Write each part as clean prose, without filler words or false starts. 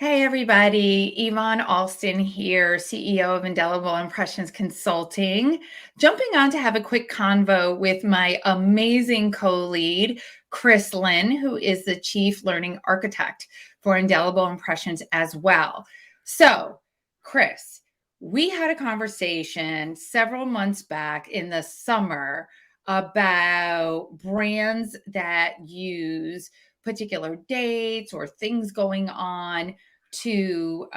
Hey everybody, Yvonne Alston here, CEO of Indelible Impressions Consulting. Jumping on to have a quick convo with my amazing co-lead, Chris Lynn, who is the Chief Learning Architect for Indelible Impressions as well. So, Chris, we had a conversation several months back in the summer about brands that use particular dates or things going on to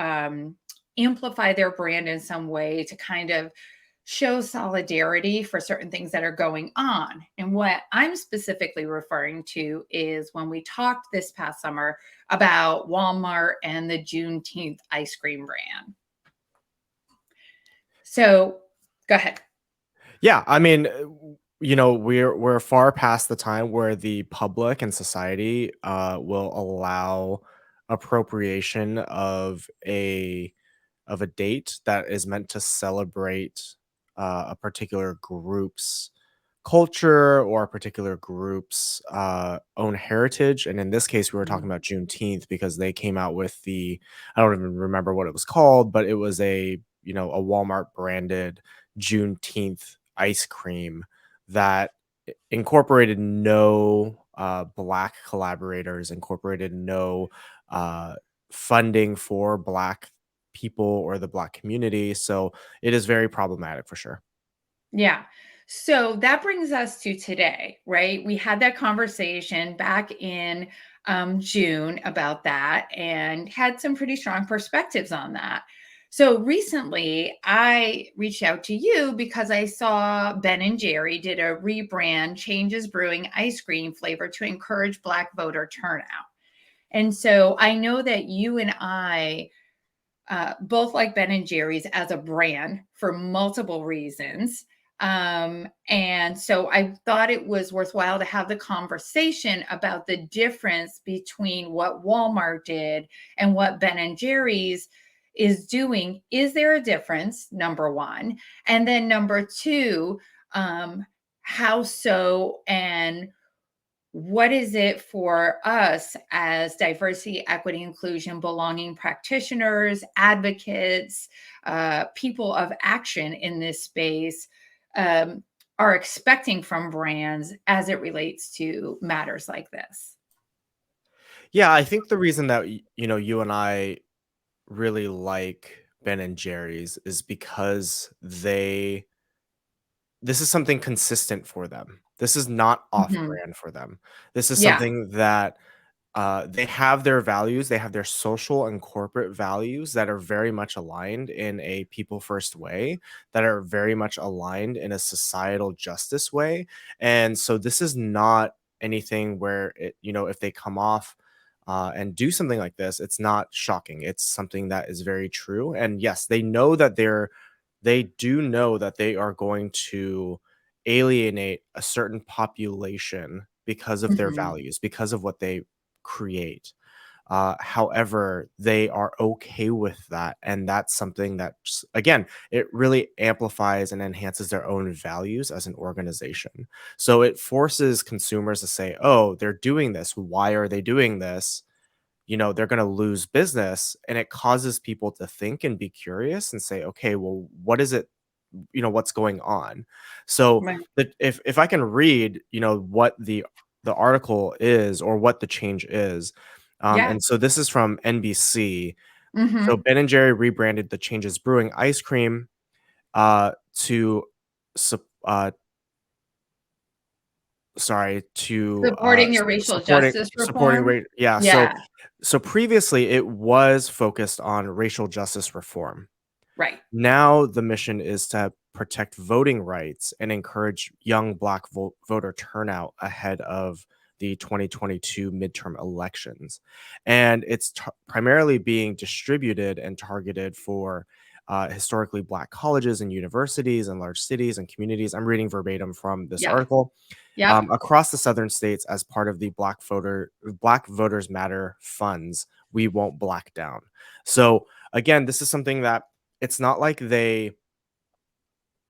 amplify their brand in some way to kind of show solidarity for certain things that are going on. And what I'm specifically referring to is when we talked this past summer about Walmart and the Juneteenth ice cream brand. So go ahead. Yeah, I mean, we're far past the time where the public and society will allow appropriation of a date that is meant to celebrate a particular group's culture or a particular group's own heritage. And in this case, we were talking about Juneteenth because they came out with I don't even remember what it was called, but it was a Walmart branded Juneteenth ice cream that incorporated no black collaborators, incorporated no funding for black people or the black community. So it is very problematic for sure. Yeah. So that brings us to today, right? We had that conversation back in June about that and had some pretty strong perspectives on that. So recently, I reached out to you because I saw Ben and Jerry did a rebrand, changes brewing ice cream flavor to encourage Black voter turnout. And so I know that you and I both like Ben and Jerry's as a brand for multiple reasons. And so I thought it was worthwhile to have the conversation about the difference between what Walmart did and what Ben and Jerry's is doing. Is there a difference? Number one. And then number two, how so? And what is it for us as diversity, equity, inclusion, belonging practitioners, advocates, people of action in this space are expecting from brands as it relates to matters like this? Yeah, I think the reason that you and I really like Ben and Jerry's is because this is something consistent for them. This is not off Mhm. brand for them. This is Yeah. something that they have their values, they have their social and corporate values that are very much aligned in a people first way, that are very much aligned in a societal justice way. And so this is not anything where if they come off and do something like this, it's not shocking. It's something that is very true. And yes, they do know that they are going to alienate a certain population because of their Mhm. values, because of what they create. However, they are okay with that. And that's something that, again, it really amplifies and enhances their own values as an organization. So it forces consumers to say, oh, they're doing this. Why are they doing this? They're going to lose business. And it causes people to think and be curious and say, okay, well, what is it? What's going on. So Right. if I can read what the article is or what the change is, Yeah. and so this is from NBC. So Mhm. Ben and Jerry rebranded the Changes Brewing ice cream to sup- sorry to Supporting your racial supporting justice supporting reform. rate. Yeah, so Yeah. previously it was focused on racial justice reform. Right. Now the mission is to protect voting rights and encourage young Black voter turnout ahead of the 2022 midterm elections. And it's primarily being distributed and targeted for historically Black colleges and universities and large cities and communities. I'm reading verbatim from this Yep. article. Yep. Across the southern states as part of the Black Voters Matter funds, we won't black down. So again, this is something that it's not like they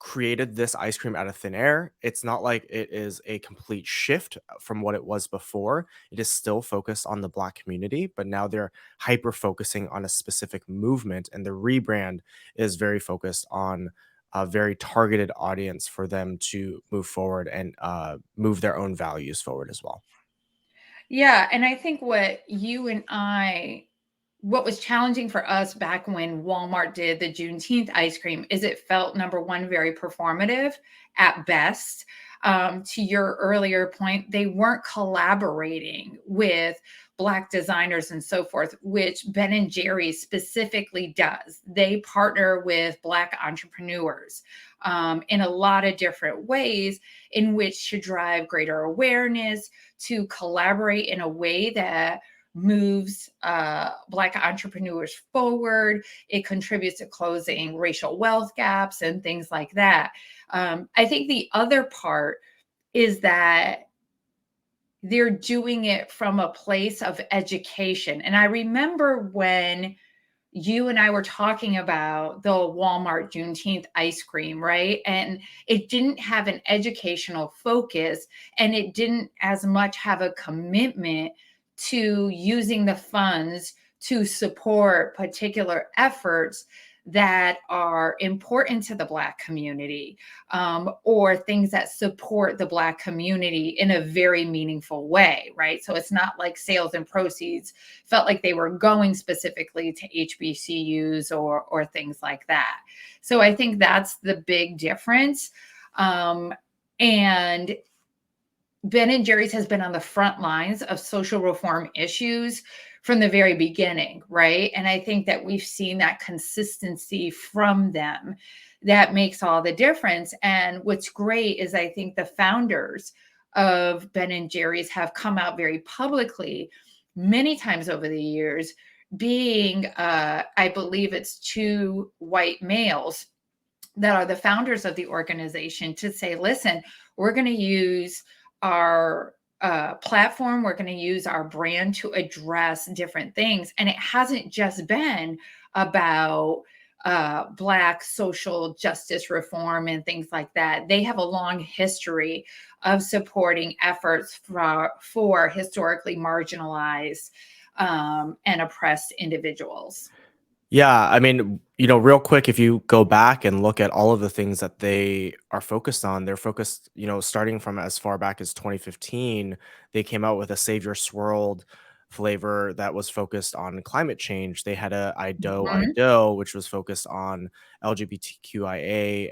created this ice cream out of thin air. It's not like it is a complete shift from what it was before. It is still focused on the Black community, but now they're hyper focusing on a specific movement, and the rebrand is very focused on a very targeted audience for them to move forward and move their own values forward as well. Yeah, and I think what was challenging for us back when Walmart did the Juneteenth ice cream is it felt, number one, very performative at best. To your earlier point, they weren't collaborating with Black designers and so forth, which Ben and Jerry's specifically does. They partner with Black entrepreneurs in a lot of different ways in which to drive greater awareness, to collaborate in a way that moves Black entrepreneurs forward. It contributes to closing racial wealth gaps and things like that. I think the other part is that they're doing it from a place of education. And I remember when you and I were talking about the Walmart Juneteenth ice cream, right? And it didn't have an educational focus, and it didn't as much have a commitment to using the funds to support particular efforts that are important to the Black community, or things that support the Black community in a very meaningful way, right? So it's not like sales and proceeds felt like they were going specifically to HBCUs or things like that. So I think that's the big difference. And Ben and Jerry's has been on the front lines of social reform issues from the very beginning, right? And I think that we've seen that consistency from them that makes all the difference. And what's great is I think the founders of Ben and Jerry's have come out very publicly many times over the years, being, I believe it's two white males that are the founders of the organization, to say, listen, we're going to use our platform, we're going to use our brand to address different things. And it hasn't just been about Black social justice reform and things like that. They have a long history of supporting efforts for historically marginalized and oppressed individuals. Yeah, I mean, real quick, if you go back and look at all of the things that they are focused on, they're focused, starting from as far back as 2015, they came out with a Savior Swirled flavor that was focused on climate change. They had a I Mhm. Dough, which was focused on LGBTQIA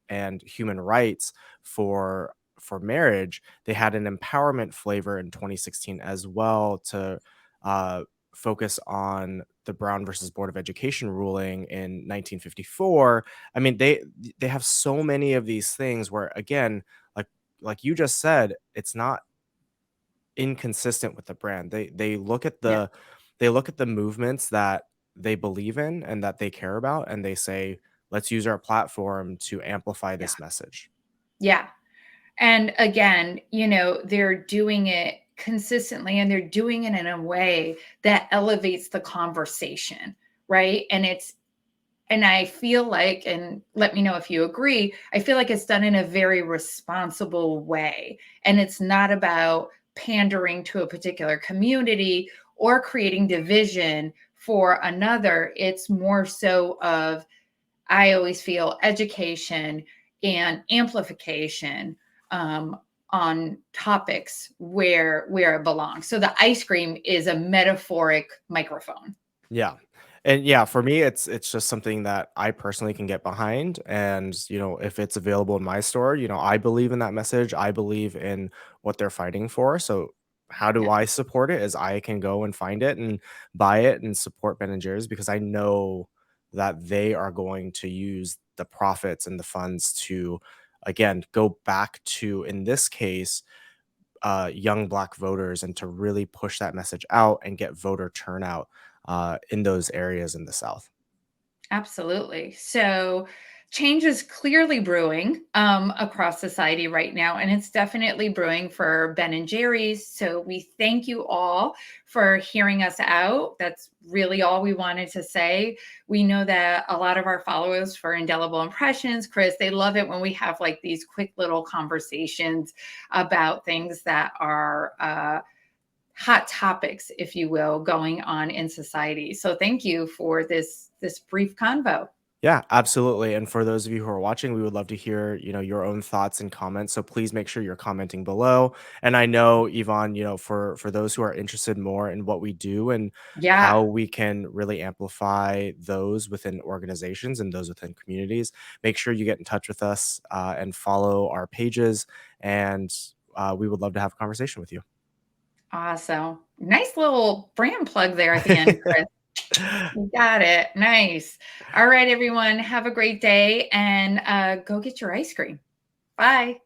and human rights for marriage. They had an empowerment flavor in 2016 as well to uh focus on the Brown versus Board of Education ruling in 1954. I mean, they have so many of these things where, again, like you just said, it's not inconsistent with the brand. They look at Yeah. the movements that they believe in and that they care about, and they say, let's use our platform to amplify Yeah. this message. Yeah. And again, they're doing it consistently, and they're doing it in a way that elevates the conversation, right? And I feel like, and let me know if you agree, I feel like it's done in a very responsible way. And it's not about pandering to a particular community or creating division for another. It's more so of, I always feel, education and amplification on topics where it belongs. So the ice cream is a metaphoric microphone. Yeah. And yeah, for me, it's just something that I personally can get behind. And, if it's available in my store, I believe in that message. I believe in what they're fighting for. So how do Yeah, I support it? Is I can go and find it and buy it and support Ben and Jerry's, because I know that they are going to use the profits and the funds to, again, go back to, in this case, young Black voters, and to really push that message out and get voter turnout in those areas in the South. absolutely. So change is clearly brewing across society right now, and it's definitely brewing for Ben and Jerry's. So we thank you all for hearing us out. That's really all we wanted to say. We know that a lot of our followers for Indelible Impressions, Chris, they love it when we have like these quick little conversations about things that are hot topics, if you will, going on in society. So thank you for this brief convo. Yeah, absolutely. And for those of you who are watching, we would love to hear, your own thoughts and comments. So please make sure you're commenting below. And I know, Yvonne, for those who are interested more in what we do and how Yeah. we can really amplify those within organizations and those within communities, make sure you get in touch with us and follow our pages. And we would love to have a conversation with you. Awesome. Nice little brand plug there at the end, Chris. You got it. Nice. All right, everyone. Have a great day and go get your ice cream. Bye.